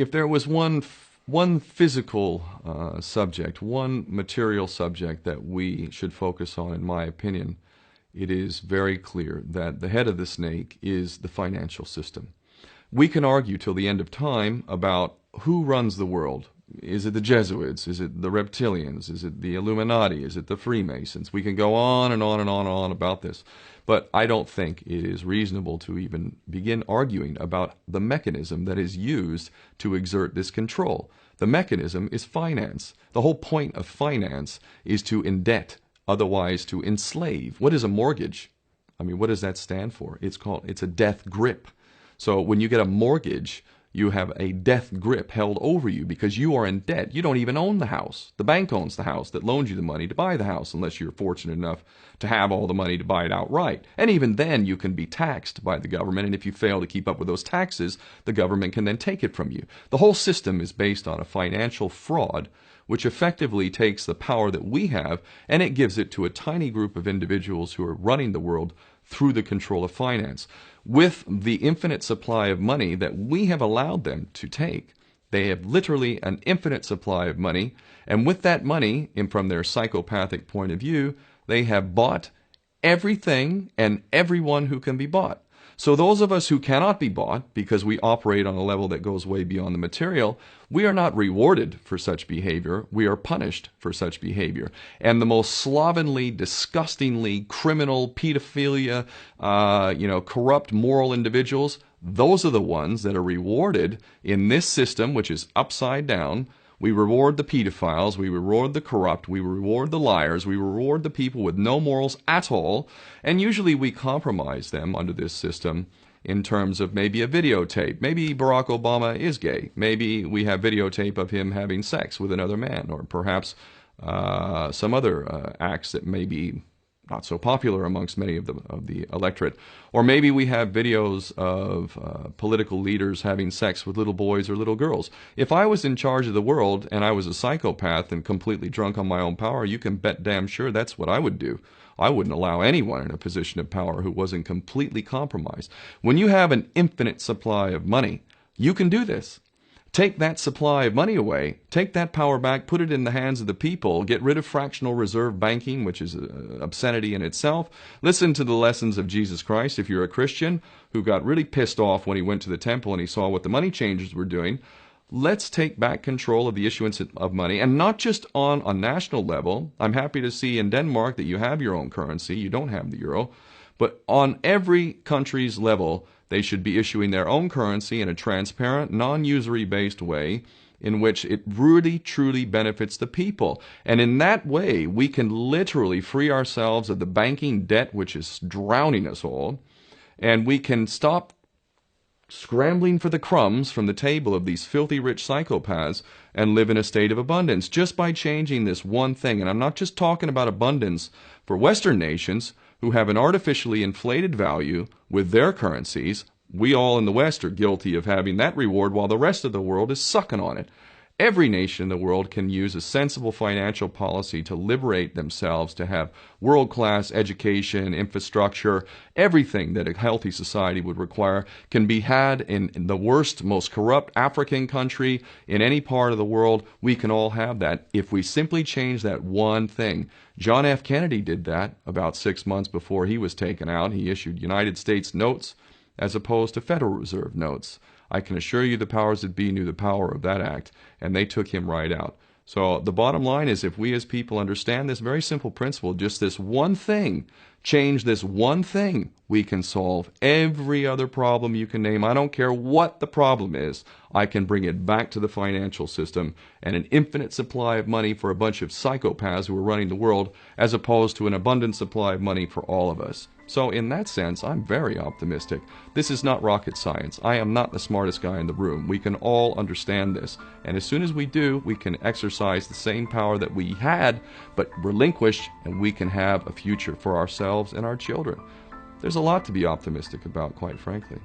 If there was one physical subject, one material subject that we should focus on, in my opinion, it is very clear that the head of the snake is the financial system. We can argue till the end of time about who runs the world. Is it the Jesuits? Is it the reptilians? Is it the Illuminati? Is it the Freemasons? We can go on and on and on and on about this. But I don't think it is reasonable to even begin arguing about the mechanism that is used to exert this control. The mechanism is finance. The whole point of finance is to indebt, otherwise to enslave. What is a mortgage? I mean, what does that stand for? It's a death grip. So when you get a mortgage, you have a death grip held over you because you are in debt. You don't even own the house. The bank owns the house that loaned you the money to buy the house, unless you're fortunate enough to have all the money to buy it outright. And even then, you can be taxed by the government, and if you fail to keep up with those taxes, the government can then take it from you. The whole system is based on a financial fraud, which effectively takes the power that we have and it gives it to a tiny group of individuals who are running the world through the control of finance. With the infinite supply of money that we have allowed them to take, they have literally an infinite supply of money, and with that money, and from their psychopathic point of view, they have bought everything and everyone who can be bought. So those of us who cannot be bought, because we operate on a level that goes way beyond the material, we are not rewarded for such behavior, we are punished for such behavior. And the most slovenly, disgustingly criminal, pedophilia, corrupt moral individuals, those are the ones that are rewarded in this system, which is upside down. We reward the pedophiles, we reward the corrupt, we reward the liars, we reward the people with no morals at all, and usually we compromise them under this system in terms of maybe a videotape. Maybe Barack Obama is gay. The we have videotape of him having sex with another man, or perhaps some other acts that may be not so popular amongst many of the electorate. Or maybe we have videos of political leaders having sex with little boys or little girls. If I was in charge of the world and I was a psychopath and completely drunk on my own power, you can bet damn sure that's what I would do. I wouldn't allow anyone in a position of power who wasn't completely compromised. When you have an infinite supply of money, you can do this. Take that supply of money away, take that power back, put it in the hands of the people, get rid of fractional reserve banking, which is an obscenity in itself. Listen to the lessons of Jesus Christ. If you're a Christian who got really pissed off when he went to the temple and he saw what the money changers were doing, let's take back control of the issuance of money, and not just on a national level. I'm happy to see in Denmark that you have your own currency, you don't have the euro, but on every country's level, they should be issuing their own currency in a transparent, non-usury based way in which it really, truly benefits the people. And in that way, we can literally free ourselves of the banking debt which is drowning us all, and we can stop scrambling for the crumbs from the table of these filthy rich psychopaths and live in a state of abundance just by changing this one thing. And I'm not just talking about abundance for Western nations who have an artificially inflated value with their currencies. We all in the West are guilty of having that reward while the rest of the world is sucking on it. Every nation in the world can use a sensible financial policy to liberate themselves, to have world-class education, infrastructure. Everything that a healthy society would require can be had in the worst, most corrupt African country in any part of the world. We can all have that if we simply change that one thing. John F. Kennedy did that about 6 months before he was taken out. He issued United States notes as opposed to Federal Reserve notes. I can assure you the powers that be knew the power of that act, and they took him right out. So the bottom line is, if we as people understand this very simple principle, just this one thing, change this one thing, we can solve every other problem you can name. I don't care what the problem is. I can bring it back to the financial system and an infinite supply of money for a bunch of psychopaths who are running the world, as opposed to an abundant supply of money for all of us. So in that sense, I'm very optimistic. This is not rocket science. I am not the smartest guy in the room. We can all understand this. And as soon as we do, we can exercise the same power that we had, but relinquished, and we can have a future for ourselves and our children. There's a lot to be optimistic about, quite frankly.